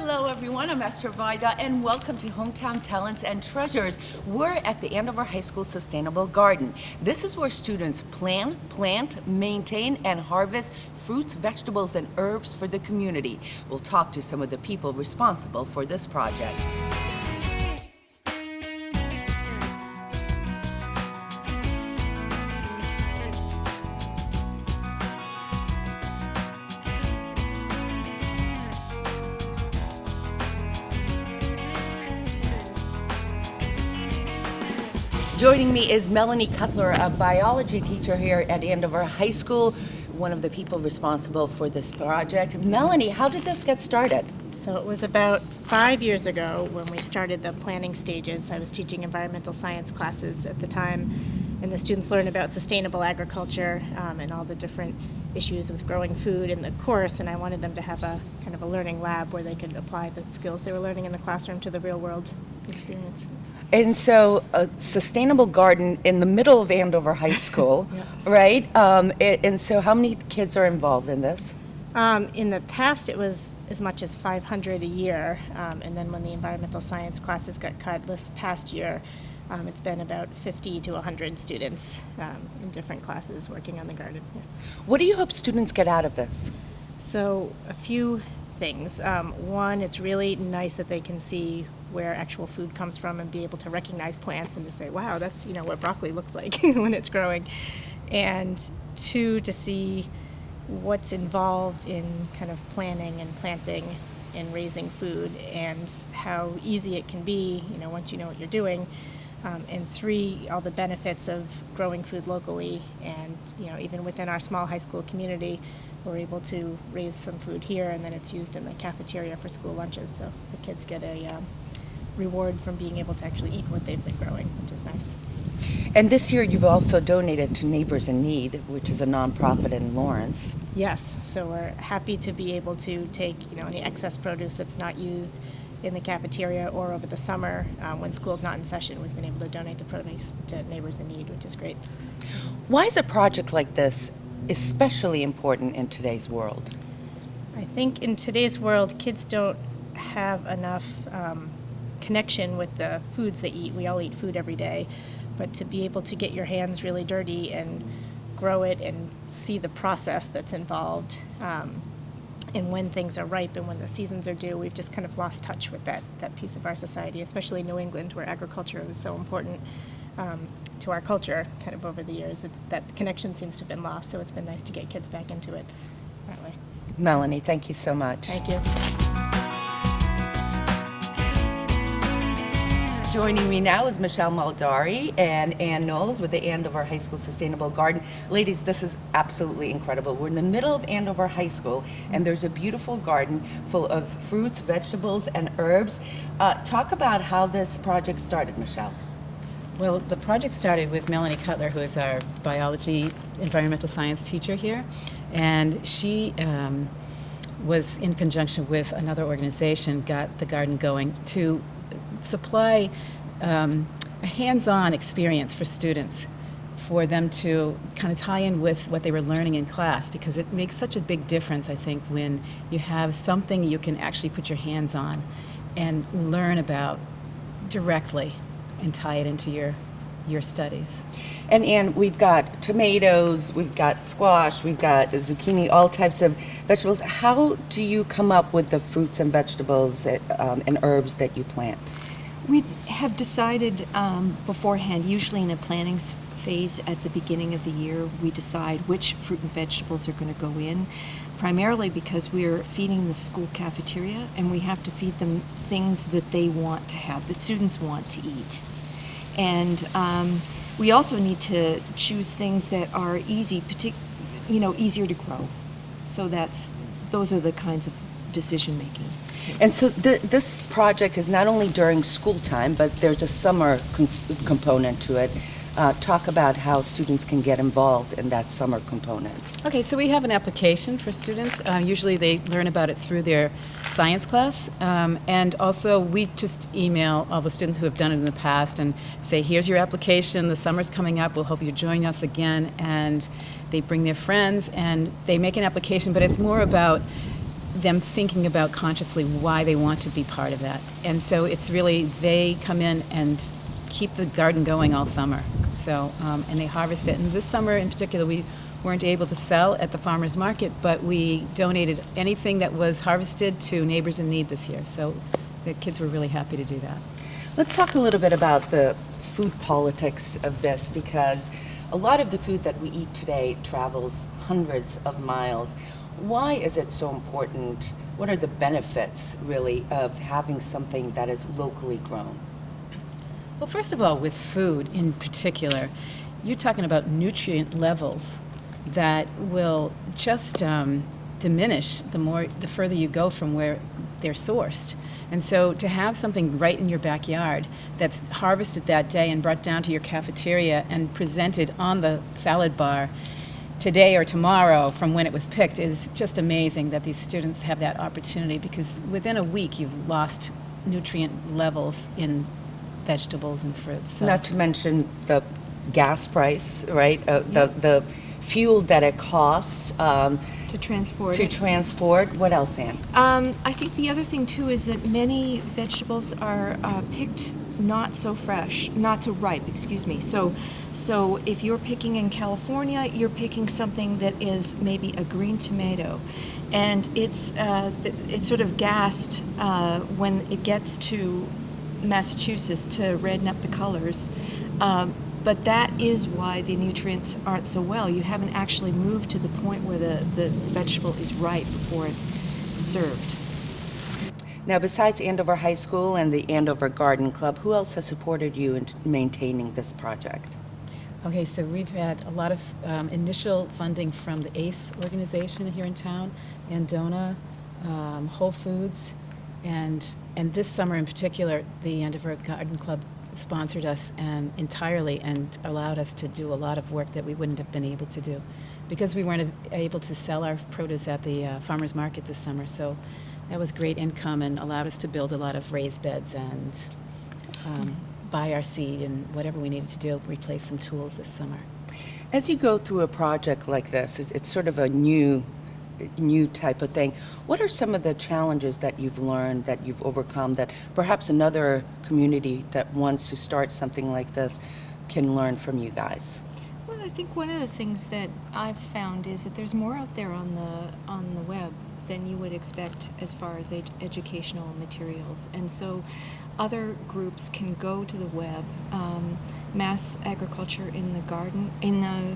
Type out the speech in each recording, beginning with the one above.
Hello everyone, I'm Esther Vida and welcome to Hometown Talents and Treasures. We're at the Andover High School Sustainable Garden. This is where students plant, maintain, and harvest fruits, vegetables, and herbs for the community. We'll talk to some of the people responsible for this project. Joining me is Melanie Cutler, a biology teacher here at Andover High School, one of the people responsible for this project. Melanie, how did this get started? So it was about 5 years ago when we started the planning stages. I was teaching environmental science classes at the time, and the students learned about sustainable agriculture and all the different issues with growing food in the course, and I wanted them to have a kind of a learning lab where they could apply the skills they were learning in the classroom to the real world experience. And so a sustainable garden in the middle of Andover High School, Yeah. right? And so how many kids are involved in this? In the past, it was as much as 500 a year, and then when the environmental science classes got cut this past year, it's been about 50 to 100 students in different classes working on the garden. Yeah. What do you hope students get out of this? So a few things. One, it's really nice that they can see where actual food comes from and be able to recognize plants and to say, wow, that's what broccoli looks like when it's growing. And two, to see what's involved in kind of planning and planting and raising food and how easy it can be, once you know what you're doing. And three, all the benefits of growing food locally, and even within our small high school community, we're able to raise some food here, and then it's used in the cafeteria for school lunches. So the kids get a reward from being able to actually eat what they've been growing, which is nice. And this year you've also donated to Neighbors in Need, which is a nonprofit in Lawrence. Yes, so we're happy to be able to take any excess produce that's not used in the cafeteria or over the summer when school's not in session. We've been able to donate the produce to Neighbors in Need, which is great. Why is a project like this especially important in today's world? I think in today's world, kids don't have enough connection with the foods they eat. We all eat food every day, but to be able to get your hands really dirty and grow it and see the process that's involved and when things are ripe and when the seasons are due, we've just kind of lost touch with that piece of our society, especially New England, where agriculture is so important to our culture kind of over the years. That connection seems to have been lost, so it's been nice to get kids back into it that way. Melanie, thank you so much. Thank you. Joining me now is Michelle Maldari and Annules with the Andover High School Sustainable Garden. Ladies, this is absolutely incredible. We're in the middle of Andover High School, and there's a beautiful garden full of fruits, vegetables, and herbs. Talk about how this project started, Michelle. Well, the project started with Melanie Cutler, who is our biology, environmental science teacher here, and she was in conjunction with another organization, got the garden going to supply a hands-on experience for students, for them to kind of tie in with what they were learning in class, because it makes such a big difference, I think, when you have something you can actually put your hands on and learn about directly and tie it into your studies. And we've got tomatoes, we've got squash, we've got zucchini, all types of vegetables. How do you come up with the fruits and vegetables and herbs that you plant? We have decided beforehand, usually in a planning phase at the beginning of the year, we decide which fruit and vegetables are going to go in, primarily because we're feeding the school cafeteria and we have to feed them things that they want to have, that students want to eat. And we also need to choose things that are easier to grow. So those are the kinds of decision making. And so this project is not only during school time, but there's a summer component to it. Talk about how students can get involved in that summer component. Okay, so we have an application for students. Usually they learn about it through their science class, and also we just email all the students who have done it in the past and say, here's your application, the summer's coming up, we'll hope you join us again. And they bring their friends and they make an application, but it's more about them thinking about consciously why they want to be part of that. And so it's really, they come in and keep the garden going all summer. So, and they harvest it. And this summer in particular, we weren't able to sell at the farmer's market, but we donated anything that was harvested to Neighbors in Need this year. So the kids were really happy to do that. Let's talk a little bit about the food politics of this, because a lot of the food that we eat today travels hundreds of miles. Why is it so important? What are the benefits, really, of having something that is locally grown? Well, first of all, with food in particular, you're talking about nutrient levels that will just diminish the further you go from where they're sourced. And so to have something right in your backyard that's harvested that day and brought down to your cafeteria and presented on the salad bar today or tomorrow from when it was picked is just amazing that these students have that opportunity, because within a week you've lost nutrient levels in vegetables and fruits. So. Not to mention the gas price, right? The fuel that it costs To transport to it. transport. What else, Ann? I think the other thing too is that many vegetables are picked not so fresh, not so ripe, excuse me. So if you're picking in California, you're picking something that is maybe a green tomato, and it's sort of gassed when it gets to Massachusetts to redden up the colors. But that is why the nutrients aren't so well. You haven't actually moved to the point where the vegetable is ripe before it's served. Now, besides Andover High School and the Andover Garden Club, who else has supported you in maintaining this project? Okay, so we've had a lot of initial funding from the ACE organization here in town, Andona, Whole Foods, and this summer in particular, the Andover Garden Club sponsored us entirely and allowed us to do a lot of work that we wouldn't have been able to do because we weren't able to sell our produce at the farmer's market this summer. So that was great income and allowed us to build a lot of raised beds and buy our seed and whatever we needed to do, replace some tools this summer. As you go through a project like this, it's sort of a new type of thing. What are some of the challenges that you've learned, that you've overcome, that perhaps another community that wants to start something like this can learn from you guys? Well, I think one of the things that I've found is that there's more out there on the web than you would expect as far as educational materials, and so other groups can go to the web. Mass agriculture in the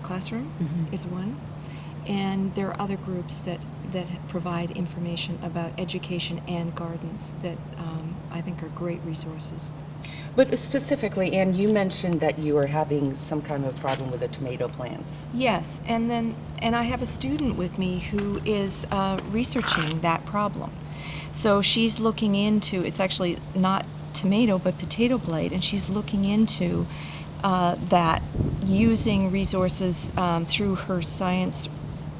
classroom is one. And there are other groups that provide information about education and gardens that I think are great resources. But specifically, Anne, you mentioned that you were having some kind of problem with the tomato plants. Yes, and I have a student with me who is researching that problem. So she's looking into, it's actually not tomato but potato blight, and she's looking into that using resources through her science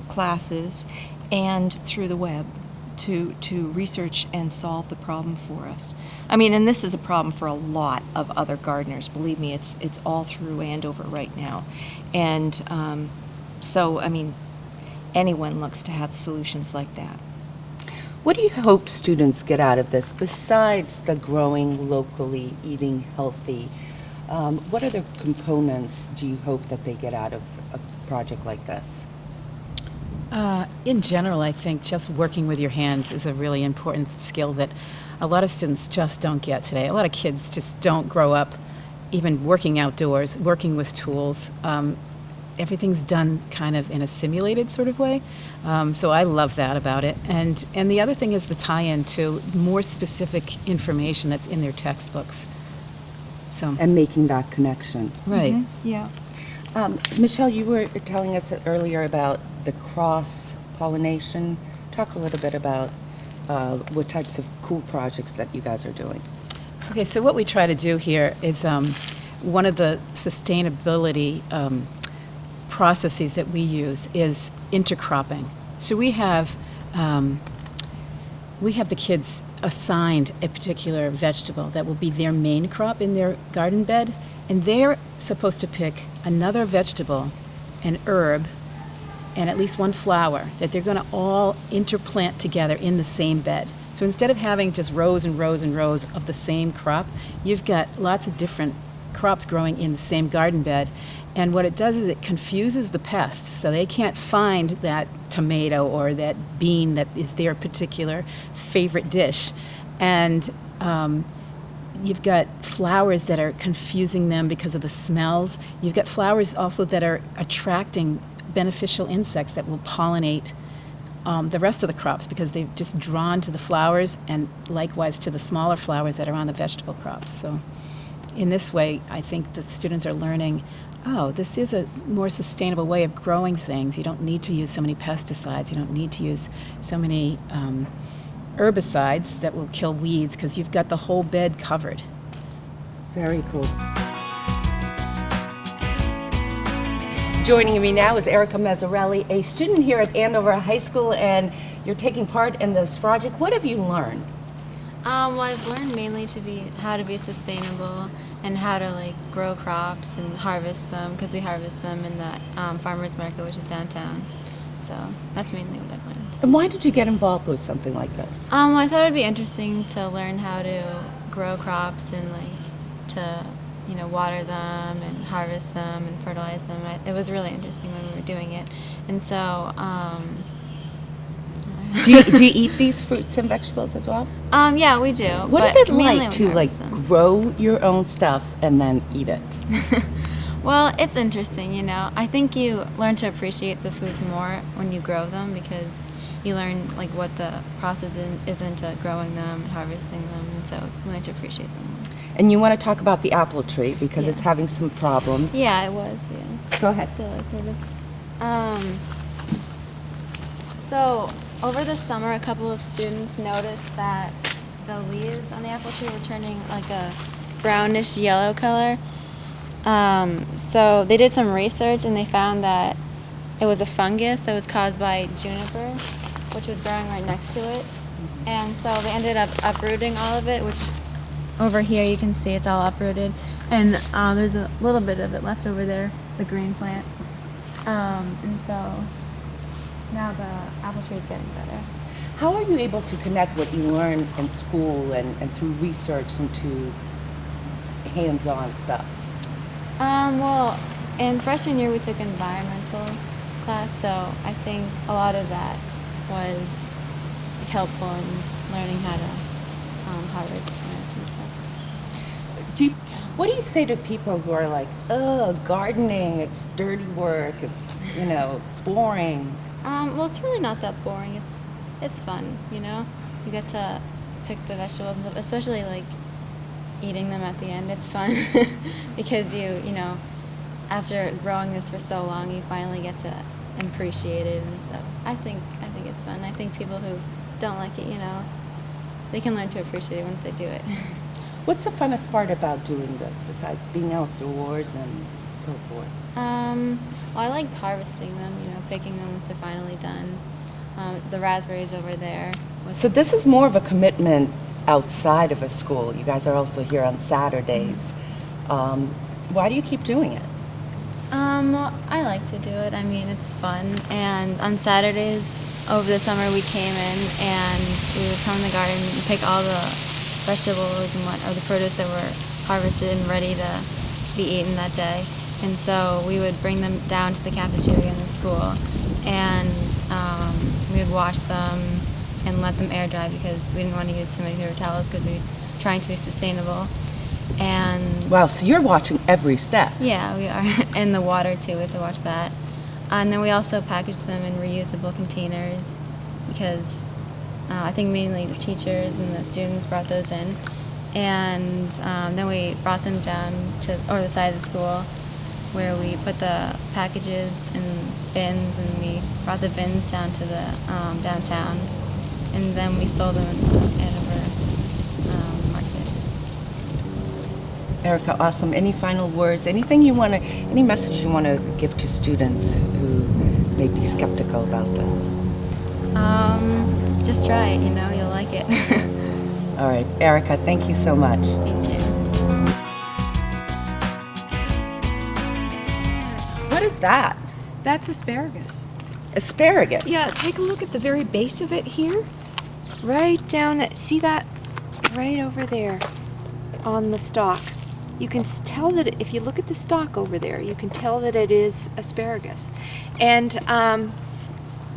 classes and through the web to research and solve the problem for us. I mean, and this is a problem for a lot of other gardeners. Believe me, it's all through Andover right now. And so, I mean, anyone looks to have solutions like that. What do you hope students get out of this, besides the growing locally, eating healthy? What other components do you hope that they get out of a project like this? In general, I think just working with your hands is a really important skill that a lot of students just don't get today. A lot of kids just don't grow up even working outdoors, working with tools. Everything's done kind of in a simulated sort of way. So I love that about it. And the other thing is the tie-in to more specific information that's in their textbooks. So And making that connection. right. Mm-hmm. Yeah. Michelle, you were telling us earlier about the cross-pollination. Talk a little bit about what types of cool projects that you guys are doing. Okay, so what we try to do here is one of the sustainability processes that we use is intercropping. So we have the kids assigned a particular vegetable that will be their main crop in their garden bed, and they're supposed to pick another vegetable, an herb, and at least one flower that they're going to all interplant together in the same bed. So instead of having just rows and rows and rows of the same crop, you've got lots of different crops growing in the same garden bed. And what it does is it confuses the pests, so they can't find that tomato or that bean that is their particular favorite dish. And you've got flowers that are confusing them because of the smells. You've got flowers also that are attracting beneficial insects that will pollinate the rest of the crops because they've just drawn to the flowers and likewise to the smaller flowers that are on the vegetable crops. So in this way, I think the students are learning, oh, this is a more sustainable way of growing things. You don't need to use so many pesticides. You don't need to use so many herbicides that will kill weeds because you've got the whole bed covered. Very cool. Joining me now is Erica Mearelli, a student here at Andover High School, and you're taking part in this project. What have you learned? Well, I've learned mainly how to be sustainable and how to grow crops and harvest them because we harvest them in the farmers market, which is downtown. So that's mainly what I've learned. And why did you get involved with something like this? I thought it'd be interesting to learn how to grow crops and to water them and harvest them and fertilize them. It was really interesting when we were doing it, and so. Do you eat these fruits and vegetables as well? Yeah, we do. What is but it mainly like we to harvest them. grow your own stuff and then eat it? Well, it's interesting, I think you learn to appreciate the foods more when you grow them because you learn what the process is into growing them and harvesting them, and so you learn to appreciate them more. And you want to talk about the apple tree because Yeah. it's having some problems. Yeah, it was. Yeah. Go ahead. So So over the summer, a couple of students noticed that the leaves on the apple tree were turning a brownish yellow color. So they did some research and they found that it was a fungus that was caused by juniper, which was growing right next to it. And so they ended up uprooting all of it, which over here you can see it's all uprooted. And there's a little bit of it left over there, the green plant. And so now the apple tree is getting better. How are you able to connect what you learn in school and through research into hands-on stuff? Well, in freshman year we took environmental class, so I think a lot of that was helpful in learning how to harvest plants and stuff. What do you say to people who are like, oh, gardening, it's dirty work, it's boring? Well, it's really not that boring. It's fun, You get to pick the vegetables and stuff, especially eating them at the end. It's fun because after growing this for so long, you finally get to appreciate it and stuff. I think it's fun. I think people who don't like it, they can learn to appreciate it once they do it. What's the funnest part about doing this besides being outdoors and so forth? Well, I like harvesting them, picking them once they're finally done. The raspberries over there. So this is more of a commitment outside of a school. You guys are also here on Saturdays. Why do you keep doing it? Well, I like to do it. I mean, it's fun. And on Saturdays over the summer, we came in and we would come in the garden and pick all the vegetables or the produce that were harvested and ready to be eaten that day. And so we would bring them down to the cafeteria in the school, and we would wash them and let them air dry because we didn't want to use too many paper towels because we were trying to be sustainable. And Wow, so you're watching every step. yeah, we are. And the water too, we have to watch that. And then we also package them in reusable containers because I think mainly the teachers and the students brought those in. And then we brought them down to the side of the school where we put the packages in bins, and we brought the bins down to the downtown, and then we sold them in the Andover market. Erica, awesome. Any final words? Any message you want to give to students who may be skeptical about this? Just try it, you'll like it. All right, Erica, thank you so much. Thank you. What is that? That's asparagus. asparagus. Yeah, take a look at the very base of it here. Right down, see that? Right over there on the stalk. You can tell that if you look at the stalk over there, you can tell that it is asparagus. And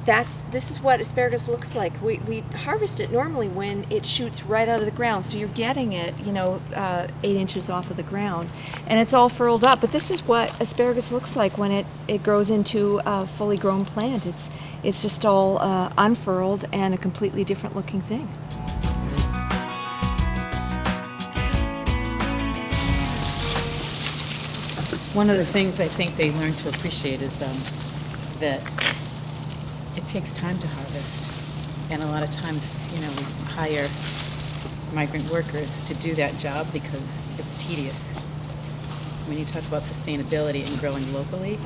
this is what asparagus looks like. We harvest it normally when it shoots right out of the ground, so you're getting it, 8 inches off of the ground, and it's all furled up. But this is what asparagus looks like when it grows into a fully grown plant. It's just all unfurled and a completely different looking thing. One of the things I think they learn to appreciate is that it takes time to harvest. And a lot of times, we hire migrant workers to do that job because it's tedious. When you talk about sustainability and growing locally.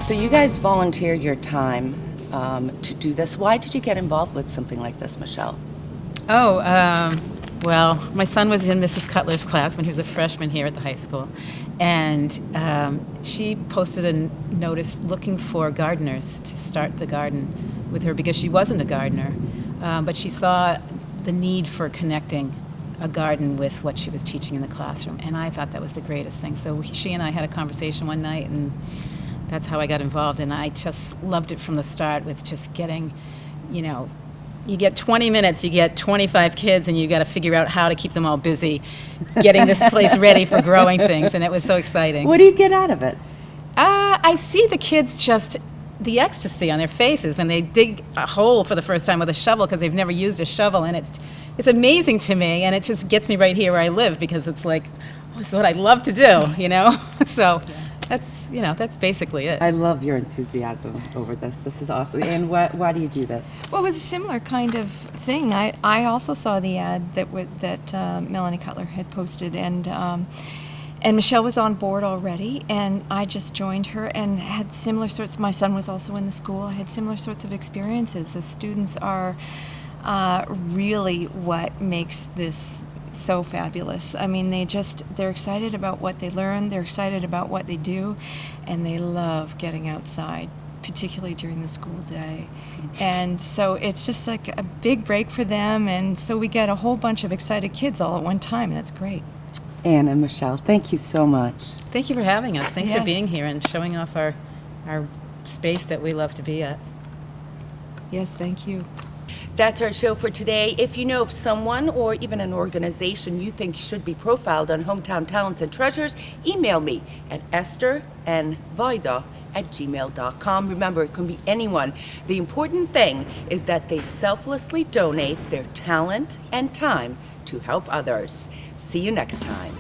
So you guys volunteered your time to do this. Why did you get involved with something like this, Michelle? Well, my son was in Mrs. Cutler's class when he was a freshman here at the high school, and she posted a notice looking for gardeners to start the garden with her because she wasn't a gardener, but she saw the need for connecting a garden with what she was teaching in the classroom, and I thought that was the greatest thing. So she and I had a conversation one night, and that's how I got involved, and I just loved it from the start with just getting, you get 20 minutes, you get 25 kids, and you got to figure out how to keep them all busy getting this place ready for growing things, and it was so exciting. What do you get out of it? I see the kids just, the ecstasy on their faces when they dig a hole for the first time with a shovel because they've never used a shovel, and it's amazing to me, and it just gets me right here where I live because it's like, this is what I love to do, So that's basically it. I love your enthusiasm over this. This is awesome. And why do you do this? Well, it was a similar kind of thing. I also saw the ad that Melanie Cutler had posted, and Michelle was on board already, and I just joined her and had similar sorts. My son was also in the school. I had similar sorts of experiences. The students are really what makes this so fabulous. I mean, they're excited about what they learn, they're excited about what they do, and they love getting outside, particularly during the school day. And so it's just like a big break for them, and so we get a whole bunch of excited kids all at one time, and that's great. Anne and Michelle, thank you so much. Thank you for having us. Thanks Yes. for being here and showing off our space that we love to be at. Yes, thank you. That's our show for today. If you know of someone or even an organization you think should be profiled on Hometown Talents and Treasures, email me at esternvoida@gmail.com. Remember, it can be anyone. The important thing is that they selflessly donate their talent and time to help others. See you next time.